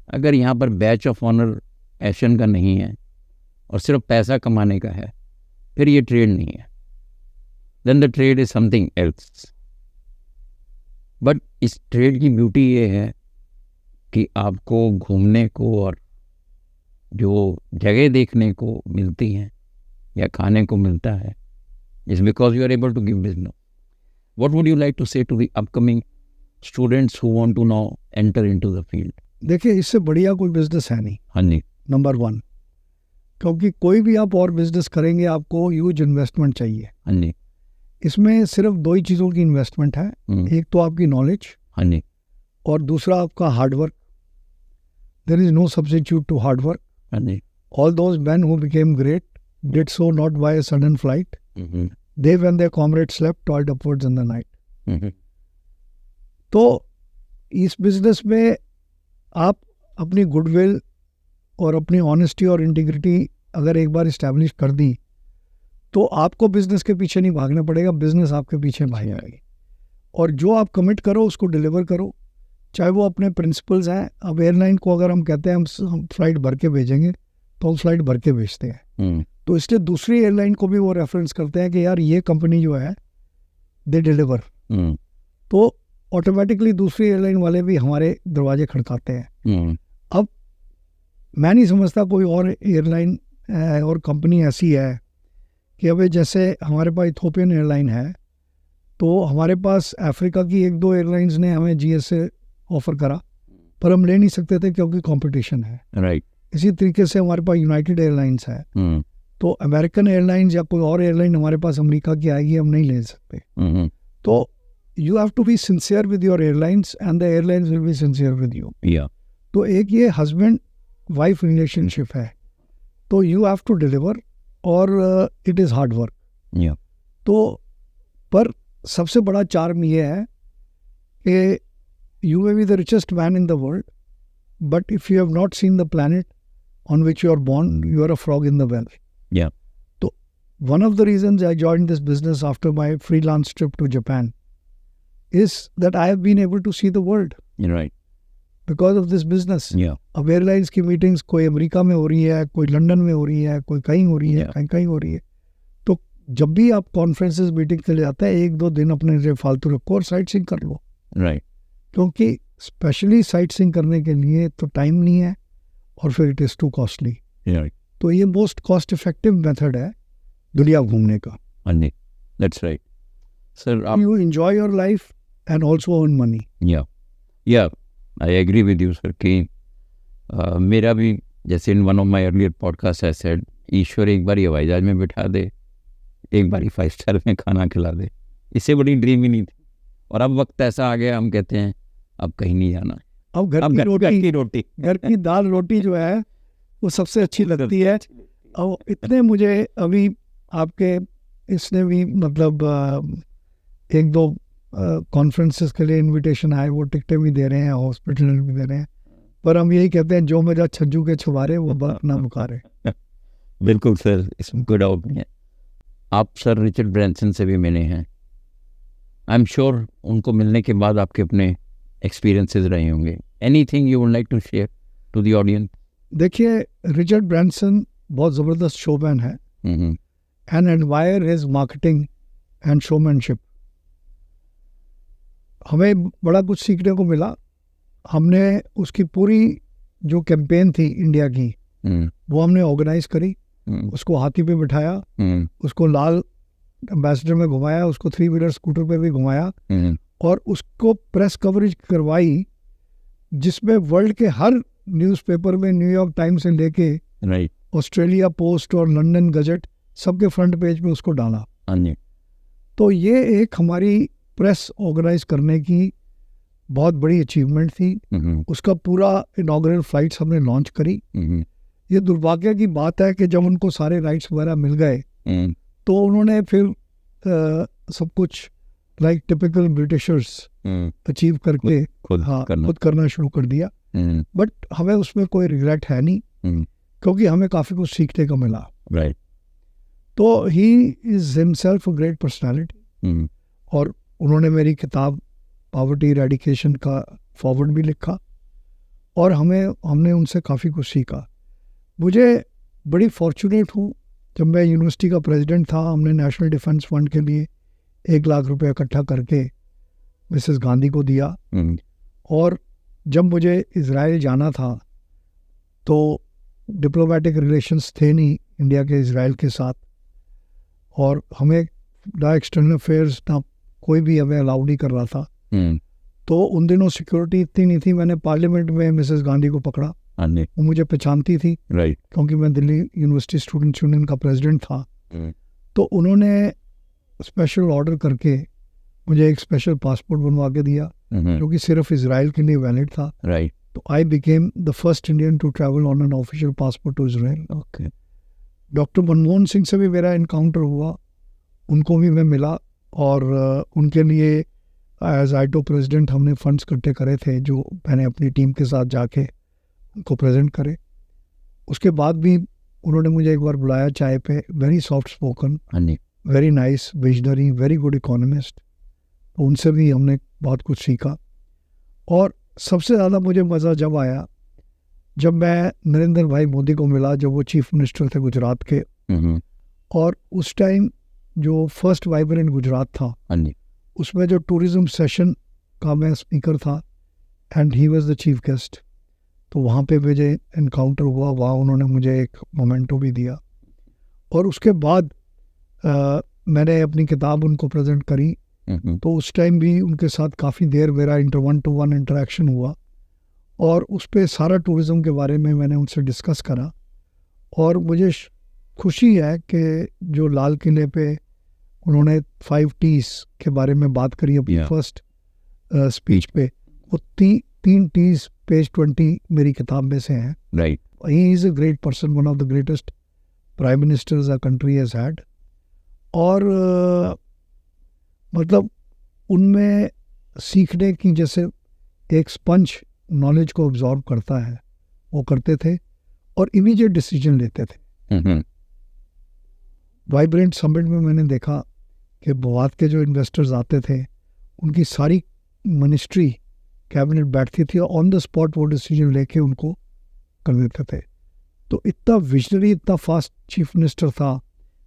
अगर यहाँ पर बैच ऑफ ऑनर पैशन का नहीं है और सिर्फ पैसा कमाने का है, फिर ये ट्रेड नहीं है, then the trade is something else. But इस ट्रेड की ब्यूटी ये है कि आपको घूमने को और जो जगह देखने को मिलती हैं या खाने को मिलता है, is because you are able to give business. What would you like to say to the upcoming students who want to now enter into the field? देखिए, इससे बढ़िया कोई बिजनेस है नहीं। हाँ जी। नंबर 1, क्योंकि कोई भी आप और बिजनेस करेंगे आपको ह्यूज इन्वेस्टमेंट चाहिए। हाँ जी। इसमें सिर्फ 2 ही चीज़ों की इन्वेस्टमेंट है, एक तो आपकी नॉलेज, हाँ जी, और दूसरा आपका hard work. There is no substitute to hard work. हाँ जी। All those men who became great did so not by a sudden flight. They, when their comrades slept, toiled upwards in the night. तो इस business में आप अपनी goodwill और अपनी honesty और इंटीग्रिटी अगर एक बार इस्टेब्लिश कर दी, तो आपको बिजनेस के पीछे नहीं भागना पड़ेगा, बिजनेस आपके पीछे भागेगी। और जो आप कमिट करो उसको डिलीवर करो, चाहे वो अपने प्रिंसिपल्स हैं। अब एयरलाइन को अगर हम कहते हैं हम फ्लाइट भर के भेजेंगे, तो हम फ्लाइट भर के भेजते हैं। तो इसलिए दूसरी एयरलाइन को भी वो रेफरेंस करते हैं कि यार ये कंपनी जो है दे डिलीवर। तो ऑटोमेटिकली दूसरी एयरलाइन वाले भी हमारे दरवाजे खड़काते हैं। अब मैं नहीं समझता कोई और एयरलाइन और कंपनी ऐसी है कि अभी जैसे हमारे पास इथोपियन एयरलाइन है, तो हमारे पास अफ्रीका की 1-2 एयरलाइंस ने हमें GSA ऑफर करा, पर हम ले नहीं सकते थे क्योंकि कंपटीशन है। राइट। इसी तरीके से हमारे पास यूनाइटेड एयरलाइंस है, तो अमेरिकन एयरलाइंस या कोई और एयरलाइन हमारे पास अमेरिका की आएगी, हम नहीं ले सकते। तो you have to be sincere with your airlines and the airlines will be sincere with you. तो एक ये हस्बैंड वाइफ रिलेशनशिप है, तो यू हैव टू डिलीवर और इट इज़ हार्ड वर्क। तो पर सबसे बड़ा चार्म ये है कि you may be the richest man in the world, but if you have not seen the planet on which you are born, you are a frog in the well. Yeah. So one of the reasons I joined this business after my freelance trip to Japan is that I have been able to see the world. Right. Because of this business. Yeah. अब airlines की meetings कोई America में हो रही है, कोई London में हो रही है, कोई कहीं हो रही है, कहीं हो रही है। तो जब भी आप कॉन्फ्रेंसेस मीटिंग के लिए जाते हैं, 1-2 दिन अपने लिए फालतू रखो और साइट सीइंग कर लो। राइट। क्योंकि स्पेशली साइट सीइंग करने के लिए तो टाइम नहीं है और फिर इट इज़ टू कॉस्टली। तो ये मोस्ट कॉस्ट इफेक्टिव मेथड है दुनिया घूमने का। हाँ जी, that's right sir. You enjoy your life and also earn money. Yeah I agree with you sir कि मेरा भी जैसे in one of my earlier podcast I said, ईश्वर एक बार हवाई जहाज में बिठा दे, एक बार 5 स्टार में खाना खिला दे, इससे बड़ी ड्रीम ही नहीं थी। और अब वक्त ऐसा आ गया, हम कहते हैं अब कहीं नहीं जाना, अब घर की रोटी घर की दाल रोटी जो है वो सबसे अच्छी लगती है। और इतने मुझे अभी आपके इसने भी मतलब 1-2 कॉन्फ्रेंसेस के लिए इनविटेशन आए, वो टिकटें भी दे रहे हैं, हॉस्पिटल भी दे रहे हैं, पर हम यही कहते हैं जो मजा छज्जू के छुबारे वो बात ना मुकारे। बिल्कुल सर, इसमें कोई डाउट नहीं है। आप सर रिचर्ड ब्रैंसन से भी मिले हैं, आई एम श्योर उनको मिलने के बाद आपके अपने एक्सपीरियंसेस रहे होंगे। Anything you would like to share to the audience? देखिए, रिचर्ड ब्रैंसन बहुत ज़बरदस्त शोमैन है and admire his marketing and showmanship. हमें बड़ा कुछ सीखने को मिला। हमने उसकी पूरी जो कैंपेन थी इंडिया की वो हमने ऑर्गेनाइज करी, उसको हाथी पे बिठाया, उसको लाल एम्बेसडर में घुमाया, उसको 3 व्हीलर स्कूटर पे भी घुमाया और उसको प्रेस कवरेज करवाई जिसमें वर्ल्ड के हर न्यूज़पेपर में, न्यूयॉर्क टाइम्स से लेके ऑस्ट्रेलिया पोस्ट और लंदन गजट सबके फ्रंट पेज पे उसको डाला। तो ये एक हमारी प्रेस ऑर्गेनाइज करने की बहुत बड़ी अचीवमेंट थी। उसका पूरा इनॉग्रेल फ्लाइट्स हमने लॉन्च करी। ये दुर्भाग्य की बात है कि जब उनको सारे राइट्स वगैरह मिल गए तो उन्होंने फिर सब कुछ लाइक टिपिकल ब्रिटिशर्स अचीव करके खुद करना शुरू कर दिया। बट हमें उसमें कोई रिग्रेट है नहीं, क्योंकि हमें काफ़ी कुछ सीखने को मिला। राइट। तो he is himself a great personality. और उन्होंने मेरी किताब पॉवर्टी इरेडिकेशन का फॉरवर्ड भी लिखा और हमने उनसे काफ़ी कुछ सीखा। मुझे बड़ी फॉर्चुनेट हूँ, जब मैं यूनिवर्सिटी का प्रेसिडेंट था हमने नेशनल डिफेंस फंड के लिए 1 लाख रुपए इकट्ठा करके मिसेस गांधी को दिया। और जब मुझे इज़राइल जाना था तो डिप्लोमेटिक रिलेशंस थे नहीं इंडिया के इज़राइल के साथ, और हमें ना एक्सटर्नल अफेयर्स ना कोई भी हमें अलाउ नहीं कर रहा था। तो उन दिनों सिक्योरिटी इतनी नहीं थी। मैंने पार्लियामेंट में मिसेस गांधी को पकड़ा, वो मुझे पहचानती थी। राइट। क्योंकि मैं दिल्ली यूनिवर्सिटी स्टूडेंट्स यूनियन का प्रेसिडेंट था। तो उन्होंने स्पेशल ऑर्डर करके मुझे एक स्पेशल पासपोर्ट बनवा के दिया, जो कि सिर्फ इजराइल के लिए वैलिड था। राइट। तो I became the first Indian to travel on an official passport to Israel. Okay. Doctor Manmohan Singh से भी मेरा इनकाउंटर हुआ, उनको भी मैं मिला और उनके लिए एज आईटो प्रेसिडेंट हमने फंड्स इकट्ठे करे थे, जो मैंने अपनी टीम के साथ जाके उनको प्रेजेंट करे। उसके बाद भी उन्होंने मुझे एक बार बुलाया चाय पे। Very soft spoken, very nice, visionary, very good economist. तो उनसे भी हमने बहुत कुछ सीखा। और सबसे ज़्यादा मुझे मज़ा जब आया जब मैं नरेंद्र भाई मोदी को मिला, जब वो चीफ मिनिस्टर थे गुजरात के। और उस टाइम जो फर्स्ट वाइब्रेंट गुजरात था, उसमें जो टूरिज्म सेशन का मैं स्पीकर था and he was the chief guest. तो वहाँ पे मुझे इनकाउंटर हुआ, वहाँ उन्होंने मुझे एक मोमेंटो भी दिया। और उसके बाद मैंने अपनी किताब उनको प्रेजेंट करी। तो उस टाइम भी उनके साथ काफ़ी देर मेरा 1-to-1 इंटरेक्शन हुआ और उस पर सारा टूरिज़्म के बारे में मैंने उनसे डिस्कस करा। और मुझे खुशी है कि जो लाल किले पे उन्होंने 5 T's के बारे में बात करी अपनी फर्स्ट स्पीच पे, वो 3 T's पेज 20 मेरी किताब में से हैं। Right. He is a great person, one of the greatest prime ministers a country has had. और मतलब उनमें सीखने की, जैसे एक स्पंज नॉलेज को अब्जॉर्ब करता है, वो करते थे और इमीडिएट डिसीजन लेते थे। वाइब्रेंट समिट में मैंने देखा कि बात के जो इन्वेस्टर्स आते थे उनकी सारी मिनिस्ट्री कैबिनेट बैठती थी और ऑन द स्पॉट वो डिसीजन लेके उनको कर देते थे। तो इतना विजनरी, इतना फास्ट चीफ मिनिस्टर था।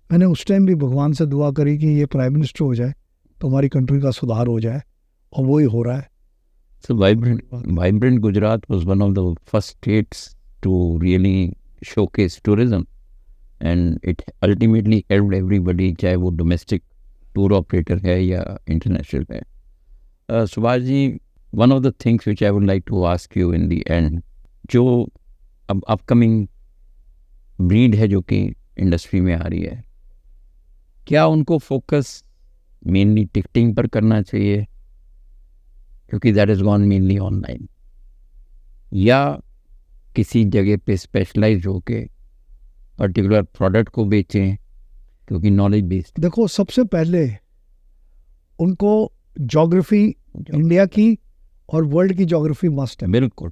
मैंने उस टाइम भी भगवान से दुआ करी कि ये प्राइम मिनिस्टर हो जाए तो हमारी कंट्री का सुधार हो जाए, और वो ही हो रहा है। So vibrant Gujarat was one of the first states to really showcase tourism, and it ultimately helped everybody, चाहे वो domestic tour operator है या international है। Subhash ji, one of the things which I would like to ask you in the end, जो अब upcoming breed है जो कि इंडस्ट्री में आ रही है, क्या उनको फोकस मेनली टिकटिंग पर करना चाहिए, क्योंकि that is gone mainly online, या किसी जगह पे स्पेशलाइज होके पर्टिकुलर प्रोडक्ट को बेचें, क्योंकि नॉलेज बेस्ड? देखो, सबसे पहले उनको ज्योग्राफी इंडिया की और वर्ल्ड की ज्योग्राफी मस्ट है। बिल्कुल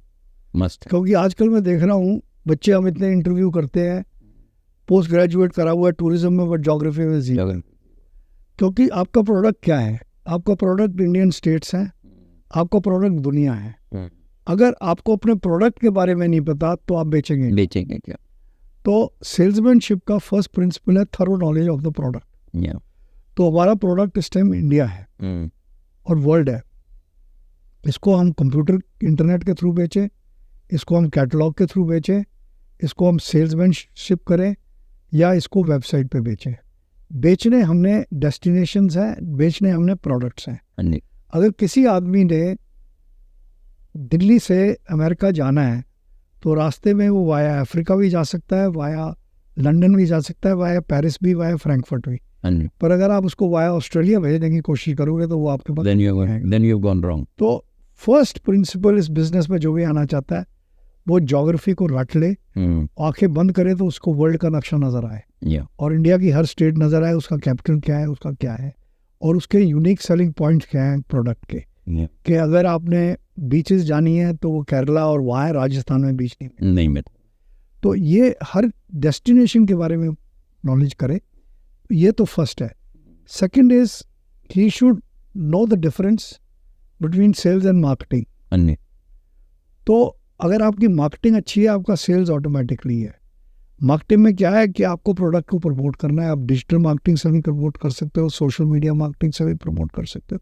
मस्ट है, क्योंकि आजकल मैं देख रहा हूँ बच्चे, हम इतने इंटरव्यू करते हैं, पोस्ट ग्रेजुएट करा हुआ है टूरिज्म में, बट ज्योग्राफी में जीरो। क्योंकि आपका प्रोडक्ट क्या है? आपका प्रोडक्ट इंडियन स्टेट्स हैं, आपका प्रोडक्ट दुनिया है। अगर आपको अपने प्रोडक्ट के बारे में नहीं पता तो आप बेचेंगे क्या? तो सेल्समैनशिप का फर्स्ट प्रिंसिपल है thorough knowledge of the product. तो हमारा प्रोडक्ट इस टाइम इंडिया है और वर्ल्ड है। इसको हम कंप्यूटर इंटरनेट के थ्रू बेचें, इसको हम कैटलॉग के थ्रू बेचें, इसको हम सेल्समैनशिप करें या इसको वेबसाइट पे बेचें, बेचने हमने डेस्टिनेशंस हैं, बेचने हमने प्रोडक्ट्स हैं। अगर किसी आदमी ने दिल्ली से अमेरिका जाना है तो रास्ते में वो वाया अफ्रीका भी जा सकता है, वाया लंदन भी जा सकता है, वाया पेरिस भी, वाया फ्रैंकफर्ट भी। हाँ जी, पर अगर आप उसको वाया ऑस्ट्रेलिया भेजने की कोशिश करोगे तो वो आपके पास then you've gone wrong. तो फर्स्ट प्रिंसिपल इस बिजनेस में जो भी आना चाहता है वो ज्योग्राफी को रट ले, आंखें बंद करे तो उसको वर्ल्ड का नक्शा नजर आए Yeah. और इंडिया की हर स्टेट नजर आए, उसका कैपिटल क्या है, उसका क्या है और उसके यूनिक सेलिंग पॉइंट्स क्या हैं प्रोडक्ट के। Yeah. कि अगर आपने बीचेस जानी है तो वो केरला और वहाँ है, राजस्थान में बीच नहीं। नहीं मिलता। तो ये हर डेस्टिनेशन के बारे में नॉलेज करे, ये तो फर्स्ट है। Second is he should know the difference between sales and marketing. हाँ जी, तो अगर आपकी मार्केटिंग अच्छी है आपका सेल्स ऑटोमेटिकली है। मार्केटिंग में क्या है कि आपको प्रोडक्ट को प्रमोट करना है, आप डिजिटल मार्केटिंग से भी प्रमोट कर सकते हो, सोशल मीडिया मार्केटिंग से भी प्रमोट कर सकते हो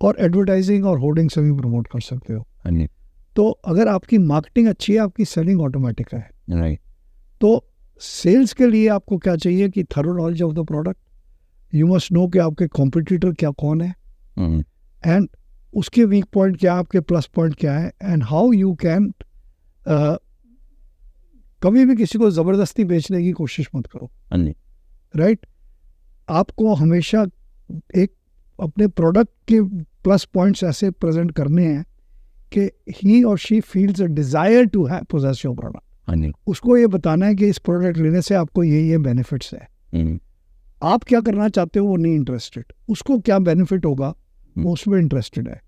और एडवर्टाइजिंग और होर्डिंग से भी प्रमोट कर सकते हो। हाँ जी, तो अगर आपकी मार्केटिंग अच्छी है आपकी सेलिंग ऑटोमेटिक है। राइट। तो सेल्स के लिए आपको क्या चाहिए कि thorough knowledge of the product, you must know कि आपके कॉम्पिटिटर क्या कौन है एंड उसके वीक पॉइंट क्या है, आपके प्लस पॉइंट क्या है एंड हाउ यू कैन। कभी भी किसी को ज़बरदस्ती बेचने की कोशिश मत करो। हाँ जी, राइट। आपको हमेशा एक अपने प्रोडक्ट के प्लस पॉइंट्स ऐसे प्रेजेंट करने हैं कि ही और she feels a desire to have possess your product. हाँ जी, उसको ये बताना है कि इस प्रोडक्ट लेने से आपको ये बेनिफिट्स है। आप क्या करना चाहते हो वो नहीं इंटरेस्टेड, उसको क्या बेनिफिट होगा वो उसमें इंटरेस्टेड है।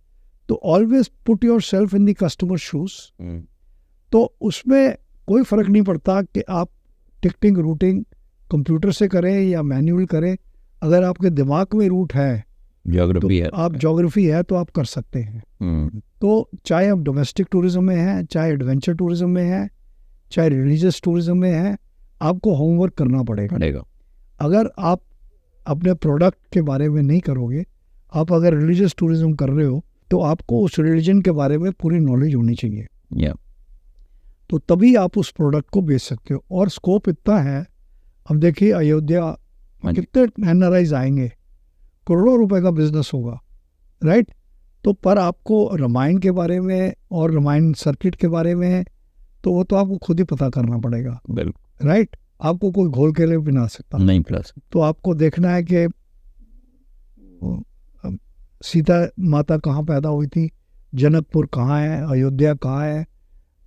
तो always put your self in the customer shoes. तो उसमें कोई फ़र्क नहीं पड़ता कि आप टिकटिंग रूटिंग कंप्यूटर से करें या मैन्युअल करें, अगर आपके दिमाग में रूट है ज्योग्राफी है, आप ज्योग्राफी है तो आप कर सकते हैं। तो चाहे आप डोमेस्टिक टूरिज्म में हैं, चाहे एडवेंचर टूरिज्म में है, चाहे रिलीजियस टूरिज्म में है, आपको होमवर्क करना पड़ेगा। अगर आप अपने प्रोडक्ट के बारे में नहीं करोगे, आप अगर रिलीजियस टूरिज्म कर रहे हो तो आपको उस रिलीजन के बारे में पूरी नॉलेज होनी चाहिए। Yeah. तो तभी आप उस प्रोडक्ट को बेच सकते हो और स्कोप इतना है। अब देखिए अयोध्या कितने एनआरआईज आएंगे, करोड़ों रुपए का बिजनेस होगा, राइट। तो पर आपको रामायण के बारे में और रामायण सर्किट के बारे में तो वो तो आपको खुद ही पता करना पड़ेगा, बिल्कुल, राइट। आपको कोई घोल के लिए पिला सकता नहीं प्लस। तो आपको देखना है कि सीता माता कहाँ पैदा हुई थी, जनकपुर कहाँ है, अयोध्या कहाँ है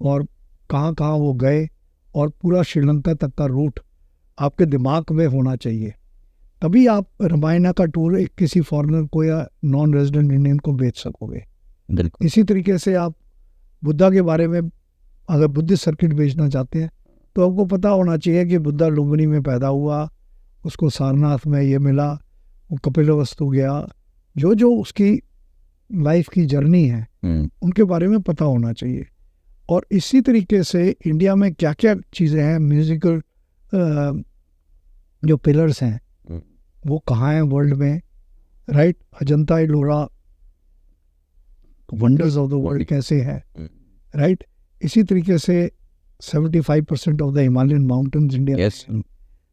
और कहाँ कहाँ वो गए, और पूरा श्रीलंका तक का रूट आपके दिमाग में होना चाहिए। तभी आप रामायण का टूर एक किसी फॉरेनर को या नॉन रेजिडेंट इंडियन को बेच सकोगे। बिल्कुल, इसी तरीके से आप बुद्धा के बारे में अगर बुद्धिस्ट सर्किट बेचना चाहते हैं तो आपको पता होना चाहिए कि बुद्धा लुम्बिनी में पैदा हुआ, उसको सारनाथ में ये मिला, वो कपिलवस्तु गया, जो जो उसकी लाइफ की जर्नी है उनके बारे में पता होना चाहिए। और इसी तरीके से इंडिया में क्या क्या चीज़ें हैं, म्यूजिकल जो पिलर्स हैं वो कहाँ हैं वर्ल्ड में, right. Ajanta Ellora wonders of the world कैसे है, राइट। इसी तरीके से 75% of the Himalayan mountains India,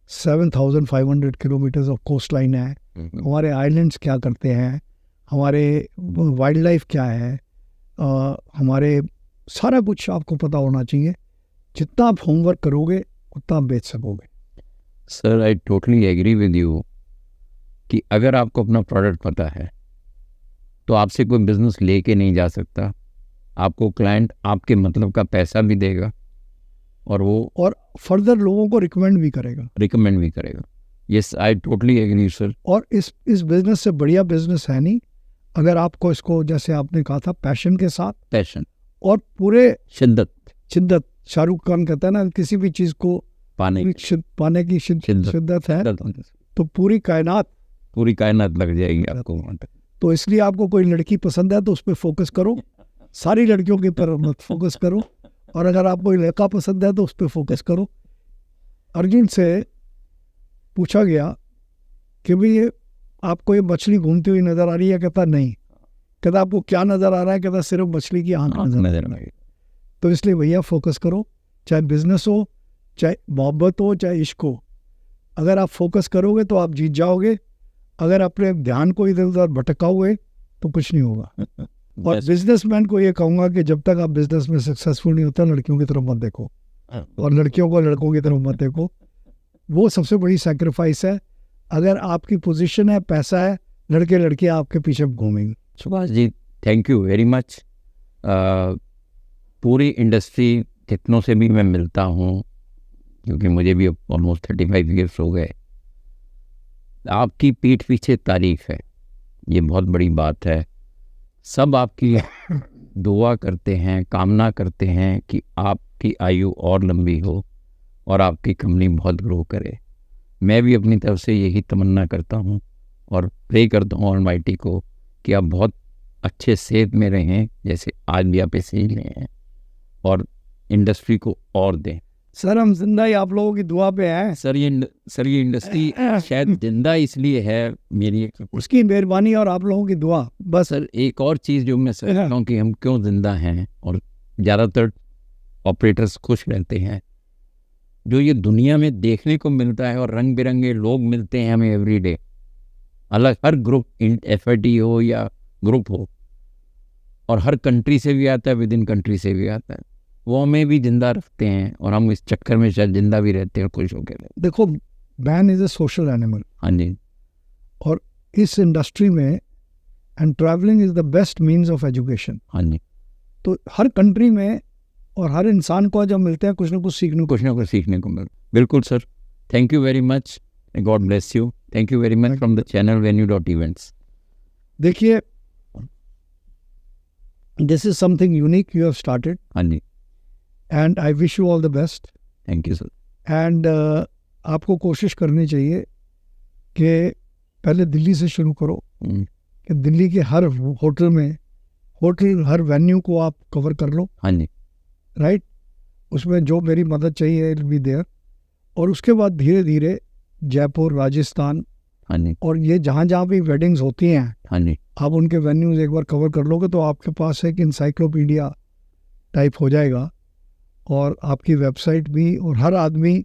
7,500 kilometres of coastline है। हमारे आइलैंड्स क्या करते हैं, हमारे वाइल्ड लाइफ क्या है, हमारे सारा कुछ आपको पता होना चाहिए। जितना आप होमवर्क करोगे उतना आप बेच सकोगे। Sir I totally agree with you कि अगर आपको अपना प्रोडक्ट पता है तो आपसे कोई बिजनेस लेके नहीं जा सकता। आपको क्लाइंट आपके मतलब का पैसा भी देगा और वो और फर्दर लोगों को रिकमेंड भी करेगा। Yes, I totally agree sir. और इस बिजनेस से बढ़िया बिजनेस है नहीं अगर आपको इसको, जैसे आपने कहा था, पैशन के साथ, पैशन और पूरे शिद्दत, शाहरुख खान कहता है ना, किसी भी चीज को पाने की शिद्दत है तो पूरी कायनात लग जाएगी आपको। तो इसलिए आपको कोई लड़की पसंद है तो उस पर फोकस करो, सारी लड़कियों के पर मत फोकस करो। और अगर आपको कोई लड़का पसंद है तो उस पर फोकस करो। अर्जुन से पूछा गया कि भाई आपको ये मछली घूमती हुई नजर आ रही है, कहता नहीं। कहता आपको क्या नजर आ रहा है, कहता सिर्फ मछली की आंख नजर आ रही है। तो इसलिए भैया फोकस करो, चाहे बिजनेस हो, चाहे मोहब्बत हो, चाहे इश्क हो। अगर आप फोकस करोगे तो आप जीत जाओगे। अगर अपने ध्यान को इधर उधर भटकाओगे तो कुछ नहीं होगा। और बिजनेसमैन को ये कहूँगा कि जब तक आप बिजनेस में सक्सेसफुल नहीं होता, लड़कियों की तरफ मत देखो और लड़कियों को लड़कों की तरफ मत देखो। वो सबसे बड़ी सैक्रिफाइस है। अगर आपकी पोजीशन है, पैसा है, लड़के लड़कियां आपके पीछे घूमेंगे। Subhash ji, thank you very much. पूरी इंडस्ट्री जितनों से भी मैं मिलता हूँ, क्योंकि मुझे भी ऑलमोस्ट 35 ईयर्स हो गए, आपकी पीठ पीछे तारीफ है, ये बहुत बड़ी बात है। सब आपकी दुआ करते हैं, कामना करते हैं कि आपकी आयु और लंबी हो और आपकी कंपनी बहुत ग्रो करे। मैं भी अपनी तरफ से यही तमन्ना करता हूँ और प्रे करता हूँ ऑलमाइटी को कि आप बहुत अच्छे सेहत में रहें, जैसे आज भी आप ऐसे ही हैं, और इंडस्ट्री को और दें। सर हम जिंदा ही आप लोगों की दुआ पे हैं। सर ये इंडस्ट्री शायद जिंदा इसलिए है, मेरी उसकी मेहरबानी और आप लोगों की दुआ। बस सर एक और चीज़ जो मैं समझता हूँ कि हम क्यों जिंदा हैं और ज़्यादातर ऑपरेटर्स खुश रहते हैं, जो ये दुनिया में देखने को मिलता है और रंग बिरंगे लोग मिलते हैं हमें एवरीडे, अलग हर ग्रुप FIT हो या ग्रुप हो, और हर कंट्री से भी आता है, विद इन कंट्री से भी आता है, वो हमें भी जिंदा रखते हैं और हम इस चक्कर में शायद जिंदा भी रहते हैं और खुश होकर रहते हैं। देखो, man is a social animal. हाँ जी। और इस इंडस्ट्री में and travelling is the best means of education. हाँ जी। तो हर कंट्री में और हर इंसान को जब मिलते हैं कुछ ना कुछ सीखने को मिलता। बिल्कुल sir, thank you very much, God bless you, thank you very much from the channel venue.events। देखिए, this is something unique you have started. हाँ जी। And I wish you all the best. Thank you sir. And आपको कोशिश करनी चाहिए कि पहले दिल्ली से शुरू करो, कि दिल्ली के हर होटल हर वेन्यू को आप कवर कर लो। हाँ जी। राइट, उसमें जो मेरी मदद चाहिए इट बी देयर। और उसके बाद धीरे धीरे जयपुर, राजस्थान, हाँ जी, और ये जहाँ जहाँ भी वेडिंग्स होती हैं, हाँ जी, आप उनके वेन्यूज़ एक बार कवर कर लोगे तो आपके पास एक इंसाइक्लोपीडिया टाइप हो जाएगा। और आपकी वेबसाइट भी, और हर आदमी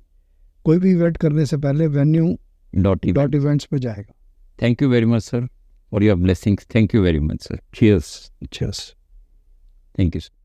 कोई भी इवेंट करने से पहले venue.events पे जाएगा। Thank you very much sir for your blessings. Thank you very much sir. Cheers. Cheers. Thank you sir.